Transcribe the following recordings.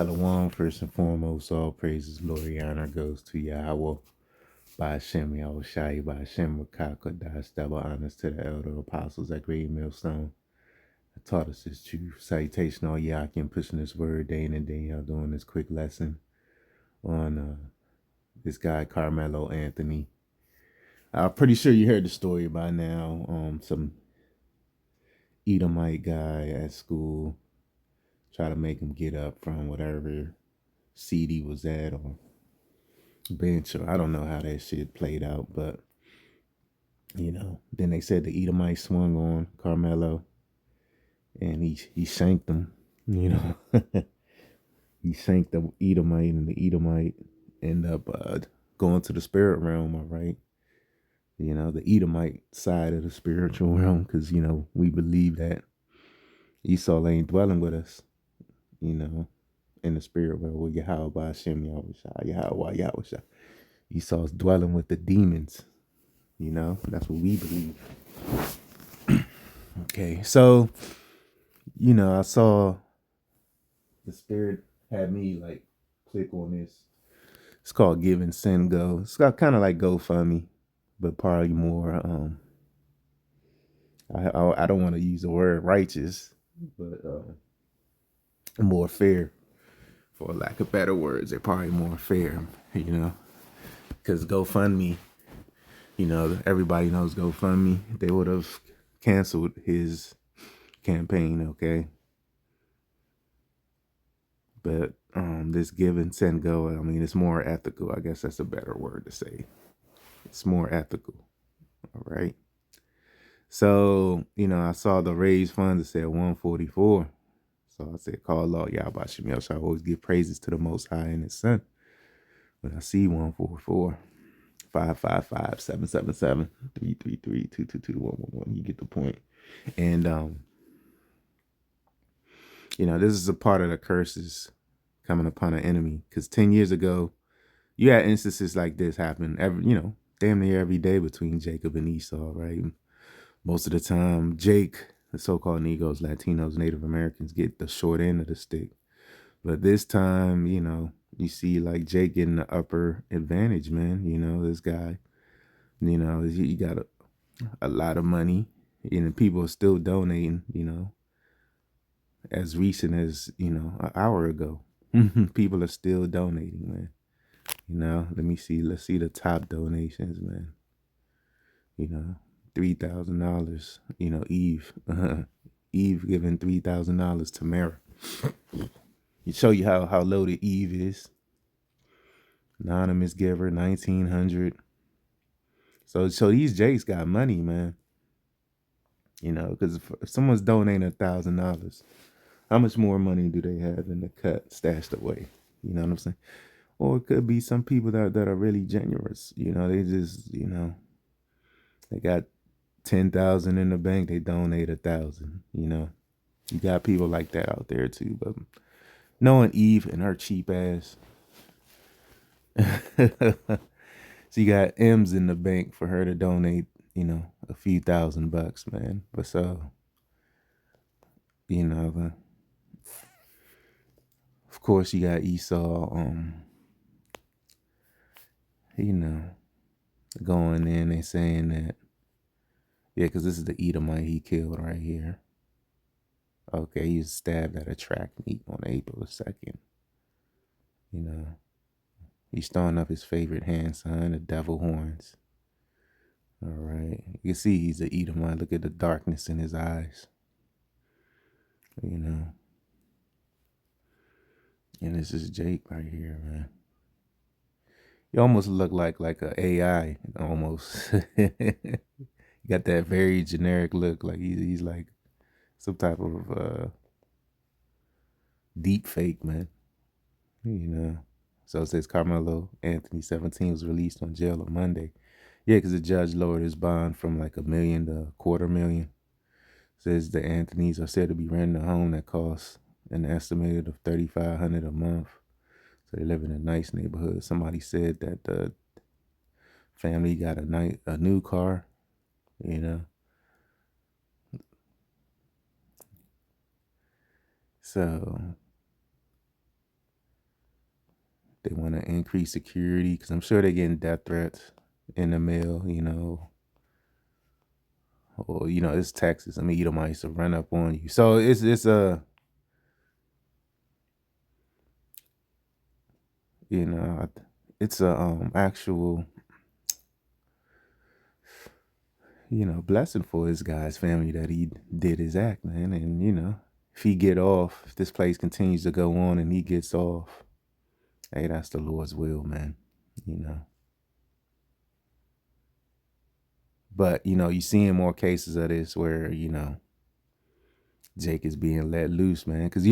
Shalom, first and foremost, all praises, glory, honor goes to Yahweh. By Hashem, Yahweh Shai, by Hashem, Rakaka, Das, double honors to the elder apostles at Great Millstone. I taught us this truth. Salutation, all Yakin, pushing this word day in and day out, doing this quick lesson on this guy, Carmelo Anthony. I'm pretty sure you heard the story by now. Some Edomite guy at school try to make him get up from whatever seat he was at or bench, or I don't know how that shit played out, but then they said the Edomite swung on Carmelo and he shanked him, you know. He shanked the Edomite, and the Edomite end up going to the spirit realm, all right. The Edomite side of the spiritual realm, because we believe that Esau ain't dwelling with us, in the spirit realm with Yahweh by Hashem, Yahweh. Esau's dwelling with the demons. That's what we believe. Okay, so I saw the spirit had me like click on this. It's called Give and Send Go. It's got kind of like GoFundMe, but probably more. I don't want to use the word righteous, but more fair, for lack of better words. They're probably more fair, because GoFundMe. Everybody knows GoFundMe. They would have canceled his campaign, okay? But this Give and Send Go, I mean, it's more ethical. I guess that's a better word to say. It's more ethical, all right? So, I saw the raised funds that said 144. So I said, call Lord Yahweh Shemel. So I always give praises to the Most High and His Son. But I see 144. 555-777-333-222-111. You get the point. And this is a part of the curses coming upon an enemy. Because 10 years ago, you had instances like this happen damn near every day between Jacob and Esau, right? Most of the time, Jake, the so-called Negroes, Latinos, Native Americans, get the short end of the stick. But this time, you see like Jake getting the upper advantage, man. This guy, he got a lot of money, and people are still donating, as recent as, an hour ago. People are still donating, man. Let's see the top donations, man. $3,000, Eve. Eve giving $3,000 to Mara. It show you how loaded Eve is. Anonymous giver, 1,900. So these Jakes got money, man. Because if someone's donating $1,000, how much more money do they have in the cut stashed away? You know what I'm saying? Or it could be some people that are really generous. They just, they got 10,000 in the bank, they donate 1,000. You got people like that out there too. But knowing Eve and her cheap ass, she got M's in the bank for her to donate, a few $1,000, man. But so, of course, you got Esau, going in and saying that, yeah, because this is the Edomite he killed right here. Okay, he was stabbed at a track meet on April 2nd. He's throwing up his favorite hand sign, the devil horns. All right. You can see he's an Edomite. Look at the darkness in his eyes. And this is Jake right here, man. You almost look like a AI, almost. You got that very generic look, like he's like some type of deep fake, man. So it says Carmelo Anthony, 17, was released on jail on Monday. Yeah, because the judge lowered his bond from like $1 million to $250,000. Says the Anthonys are said to be renting a home that costs an estimated of $3,500 a month. So they live in a nice neighborhood. Somebody said that the family got a new car, So They want to increase security because I'm sure they're getting death threats in the mail, or it's Texas. I mean, Edomites to run up on you. So it's a it's a actual blessing for his guy's family that he did his act, man. And if he get off, if this place continues to go on and he gets off, hey, that's the Lord's will, man. But you seeing more cases of this where Jake is being let loose, man. Because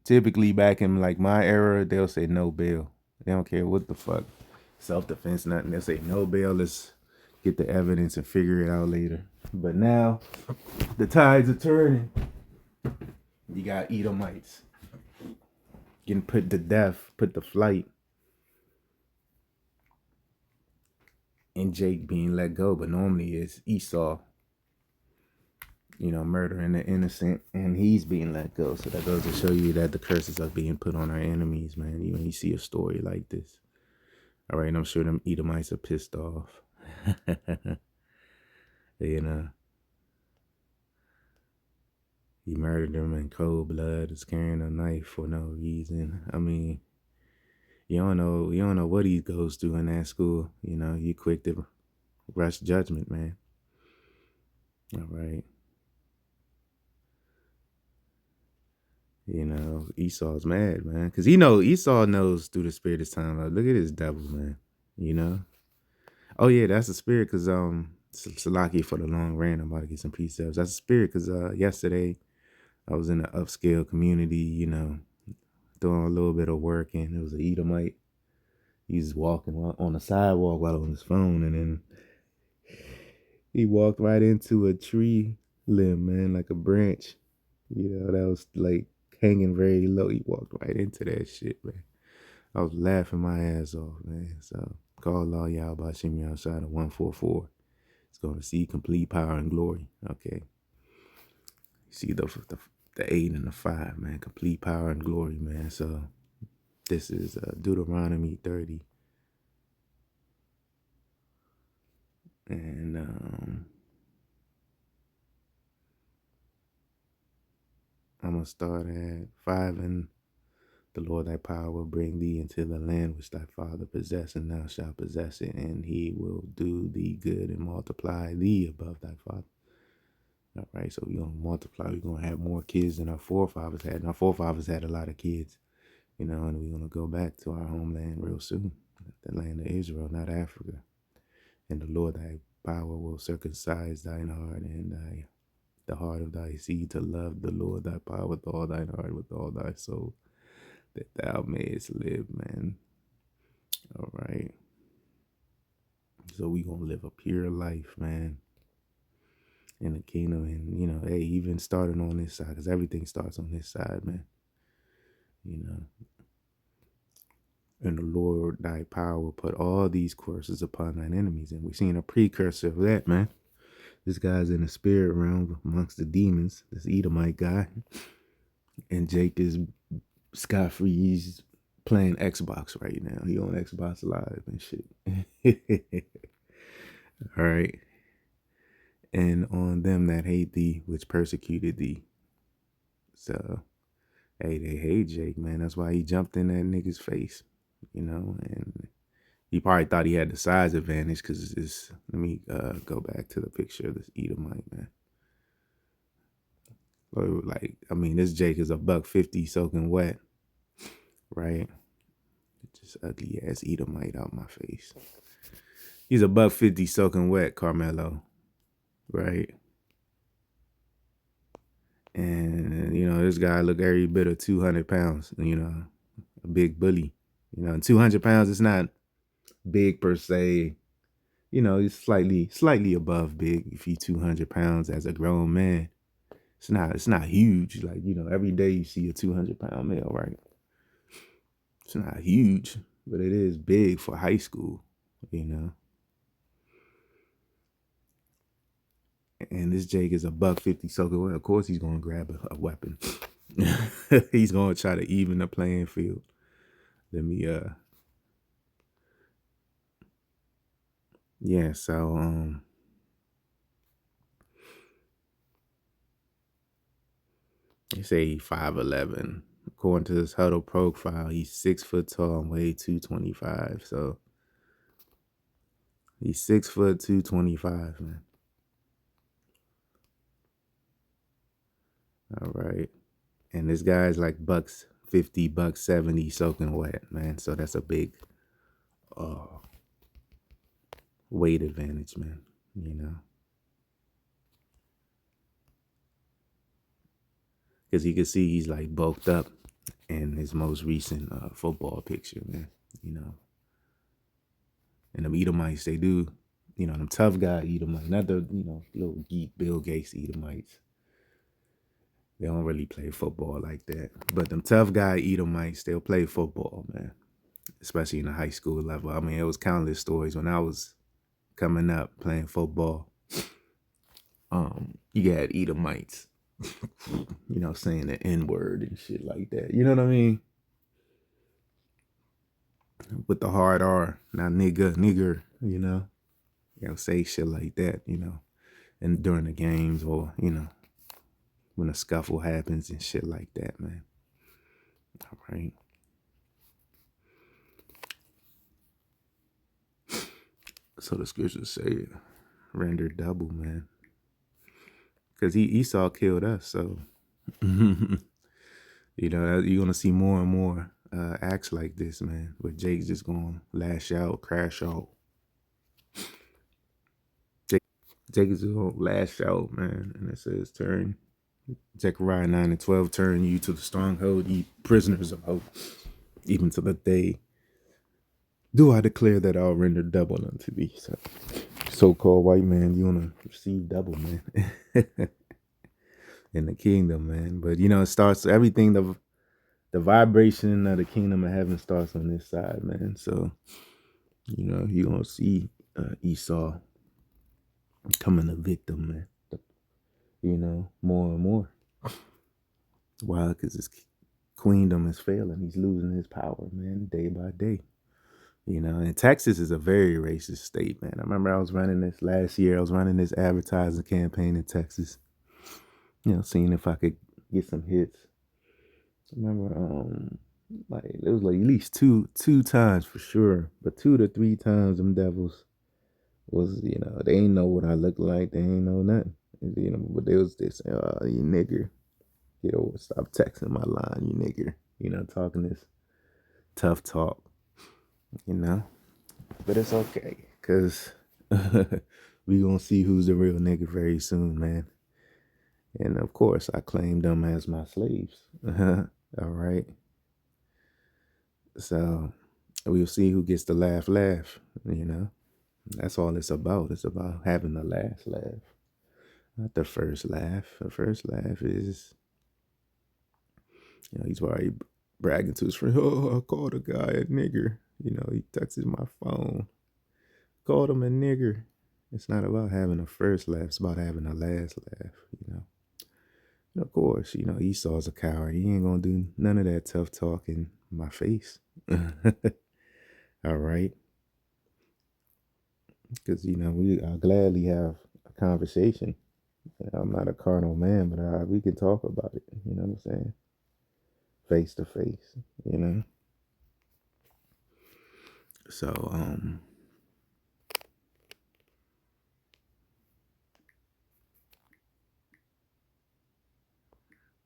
typically back in like my era, they'll say no bail. They don't care what the fuck, self-defense, nothing. They'll say no bail. Let's get the evidence and figure it out later. But now the tides are turning. You got Edomites getting put to death, put to flight, and Jake being let go. But normally it's Esau, murdering the innocent, and he's being let go. So that goes to show you that the curses are being put on our enemies, man. Even you see a story like this. All right, and I'm sure them Edomites are pissed off. He murdered them in cold blood, is carrying a knife for no reason. I mean, you don't know what he goes through in that school. You quick to rush judgment, man. All right. Esau's mad, man. Because Esau knows through the spirit of time. Like, look at this devil, man. Oh, yeah, that's the spirit because, Salaki for the long rant. I'm about to get some precepts. That's the spirit because yesterday I was in an upscale community, doing a little bit of work, and it was an Edomite. He's walking on the sidewalk while on his phone, and then he walked right into a tree limb, man, like a branch. That was like hanging very low. He walked right into that shit, man. I was laughing my ass off, man. So call Allah Yahweh Shimmy outside of 144. It's going to see complete power and glory. Okay. See the 8 and the 5, man. Complete power and glory, man. So this is Deuteronomy 30. And I'm going to start at 5. And the Lord thy power will bring thee into the land which thy father possessed, and thou shalt possess it, and he will do thee good and multiply thee above thy father. All right, so we're going to multiply. We're going to have more kids than our forefathers had. And our forefathers had a lot of kids, and we're going to go back to our homeland real soon, the land of Israel, not Africa. And the Lord thy power will circumcise thine heart and the heart of thy seed to love the Lord thy power with all thine heart, with all thy soul, that thou mayest live, man. All right. So we going to live a pure life, man, in the kingdom. And, hey, even starting on this side, because everything starts on this side, man. And the Lord thy power will put all these curses upon thine enemies. And we're seeing a precursor of that, man. This guy's in the spirit realm amongst the demons, this Edomite guy. And Jake is scot-free. He's playing Xbox right now. He on Xbox Live and shit. All right. And on them that hate thee, which persecuted thee. So, hey, they hate Jake, man. That's why he jumped in that nigga's face, and he probably thought he had the size advantage because this. Let me go back to the picture of this Edomite, man. Like, I mean, this Jake is $150 soaking wet, right? Just ugly ass Edomite out my face. He's $150 soaking wet, Carmelo, right? And this guy look every bit of 200 pounds. A big bully. And 200 pounds is not big per se. He's slightly above big if he's 200 pounds as a grown man. It's not huge. Like, every day you see a 200-pound male, right? It's not huge, but it is big for high school, And this Jake is $150 soaking wet. Of course he's gonna grab a weapon. He's gonna try to even the playing field. Let me Yeah, so they say he 5'11". According to his huddle profile, he's 6 foot tall and weigh 225. So he's 6 foot 225, man. All right. And this guy's like bucks 50, bucks 70 soaking wet, man. So that's a big uh weight advantage, man. You know. Because you can see he's like bulked up in his most recent football picture, man. You know, and them Edomites, they do, them tough guy Edomites, not the, little geek Bill Gates Edomites. They don't really play football like that. But them tough guy Edomites, they'll play football, man. Especially in the high school level. I mean, it was countless stories when I was coming up playing football. You got Edomites, saying the N word and shit like that. You know what I mean? With the hard R, not nigger, say shit like that, and during the games or, when a scuffle happens and shit like that, man. All right. So the scriptures say render double, man. Because Esau killed us, so you're gonna see more and more acts like this, man. Where Jake's just gonna lash out, crash out. Jake is gonna lash out, man. And it says turn Zechariah 9:12, turn you to the stronghold, ye prisoners of hope, even to the day do I declare that I'll render double unto thee. So-called white man, you wanna receive double, man. In the kingdom, man. But it starts everything, the vibration of the kingdom of heaven starts on this side, man. So, you're gonna see Esau becoming a victim, man. More and more. Why? Because his queendom is failing. He's losing his power, man, day by day. And Texas is a very racist state, man. I remember I was running this last year. I was running this advertising campaign in Texas. Seeing if I could get some hits. I remember, like it was like at least two times for sure, but 2 to 3 times them devils was, they ain't know what I looked like. They ain't know nothing. But they was this, you nigger, stop texting my line, you nigger. Talking this tough talk. But it's okay, cause we gonna see who's the real nigga very soon, man. And of course, I claim them as my slaves. All right. So we'll see who gets the laugh. That's all it's about. It's about having the last laugh, not the first laugh. The first laugh is, he's already bragging to his friend. Oh, I called a guy a nigger. He texted my phone. Called him a nigger. It's not about having a first laugh. It's about having a last laugh. And of course, Esau's a coward. He ain't gonna do none of that tough talk in my face. All right. Because, I'll gladly have a conversation. I'm not a carnal man, but we can talk about it. You know what I'm saying? Face to face, So,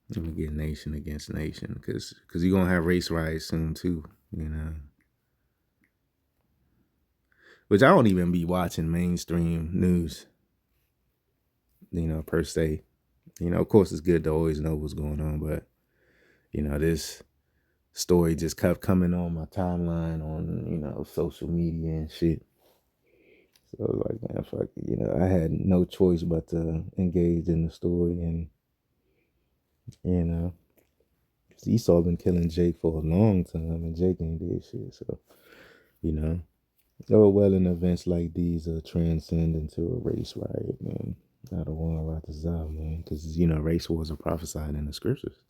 let me get nation against nation because you're going to have race riots soon too, Which I don't even be watching mainstream news, per se. Of course it's good to always know what's going on, but, this story just kept coming on my timeline on, social media and shit. So I was like, man, fuck it. I had no choice but to engage in the story. And, you know, Esau been killing Jake for a long time and Jake ain't did shit. So, you know, oh, well, in events like these transcend into a race riot, man. I don't want to write this out, man, because, race wars are prophesied in the scriptures.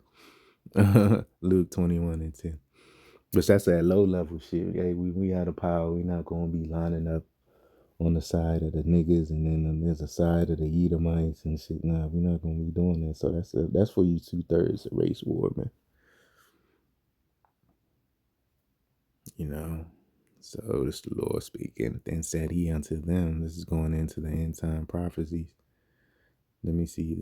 Luke 21:10. But that's that low level shit. Hey, we had a power. We not going to be lining up on the side of the niggas, and then there's a side of the Edomites and shit. Nah, we're not gonna be doing that. So that's for you 2/3 of race war, man. You know. So this the Lord speaking. Then said he unto them, this is going into the end time prophecies. Let me see.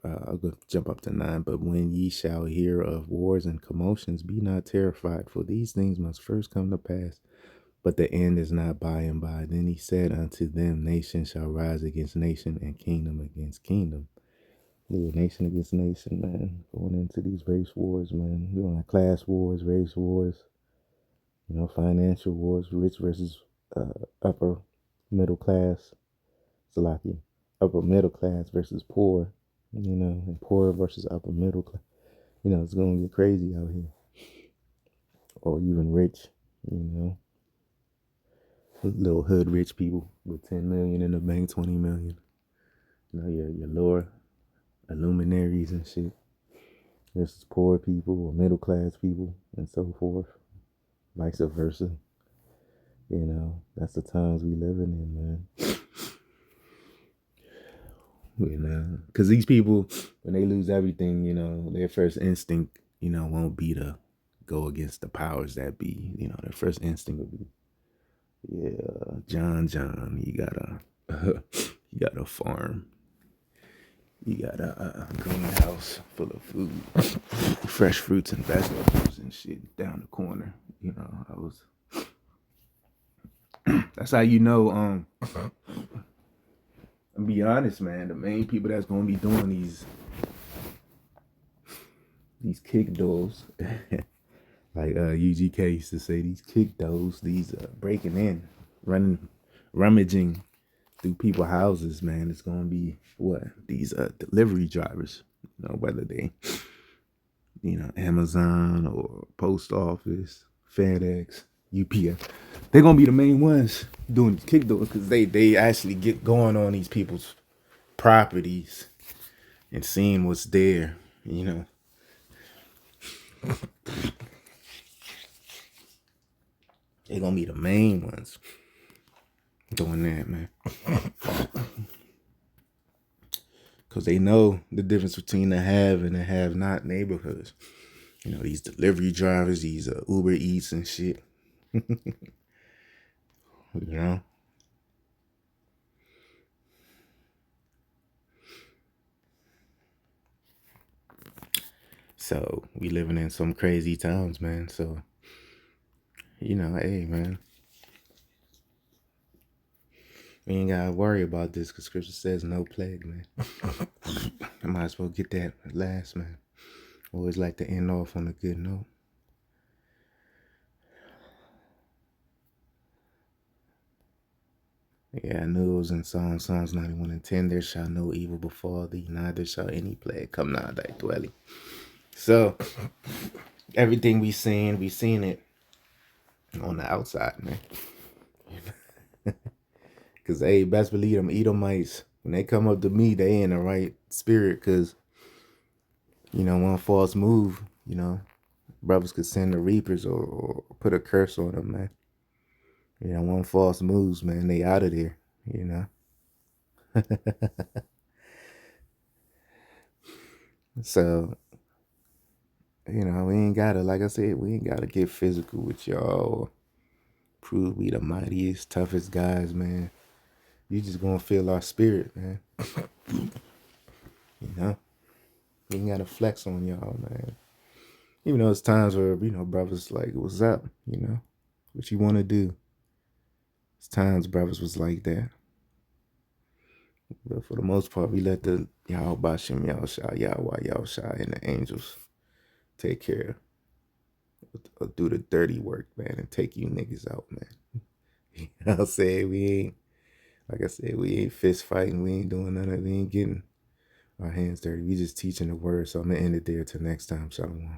I'll go jump up to 9. But when ye shall hear of wars and commotions, be not terrified, for these things must first come to pass. But the end is not by and by. Then he said unto them, nation shall rise against nation, and kingdom against kingdom. Yeah, nation against nation, man. Going into these race wars, man. We're on class wars, race wars, financial wars, rich versus upper middle class. Salakia. Upper middle class versus poor, and poor versus upper middle class. It's going to get crazy out here. Or even rich, little hood rich people with 10 million in the bank, 20 million. Your lower luminaries and shit versus poor people or middle class people and so forth, vice versa. That's the times we living in, man. Because these people, when they lose everything, their first instinct, won't be to go against the powers that be. Their first instinct will be, yeah, John, you got you got a farm. You got a greenhouse full of food, fresh fruits and vegetables and shit down the corner. That's how I'll be honest, man, the main people that's gonna be doing these kick doors, like UGK used to say, these kick doors, these breaking in, rummaging through people's houses, man. It's gonna be what these delivery drivers, whether they, Amazon or post office, FedEx, UPS. They're gonna be the main ones doing kick doors because they actually get going on these people's properties and seeing what's there. They're gonna be the main ones doing that, man. Because they know the difference between the have and the have not neighborhoods. These delivery drivers, these Uber Eats and shit. So we living in some crazy times, man. So, hey, man. We ain't gotta worry about this because scripture says no plague, man. I might as well get that last, man. Always like to end off on a good note. Yeah, I knew it was in Psalms 91 and 10. There shall no evil befall thee, neither shall any plague come nigh thy dwelling. So, everything we seen it on the outside, man. Because, hey, best believe them Edomites, when they come up to me, they in the right spirit. Because, one false move, brothers could send the reapers or put a curse on them, man. One false moves, man, they out of there, So, we ain't gotta, like I said, we ain't gotta get physical with y'all. Prove we the mightiest, toughest guys, man. You just gonna feel our spirit, man. We ain't gotta flex on y'all, man. Even though it's times where, brothers like, what's up? What you wanna do? It's times brothers was like that. But for the most part, we let the Yahweh Bashim Yahushua, Yahweh Yahushua, and the angels take care of, do the dirty work, man, and take you niggas out, man. I'll say like I said, we ain't fist fighting, we ain't doing none of it, we ain't getting our hands dirty. We just teaching the word. So I'm gonna end it there till next time. Shalom.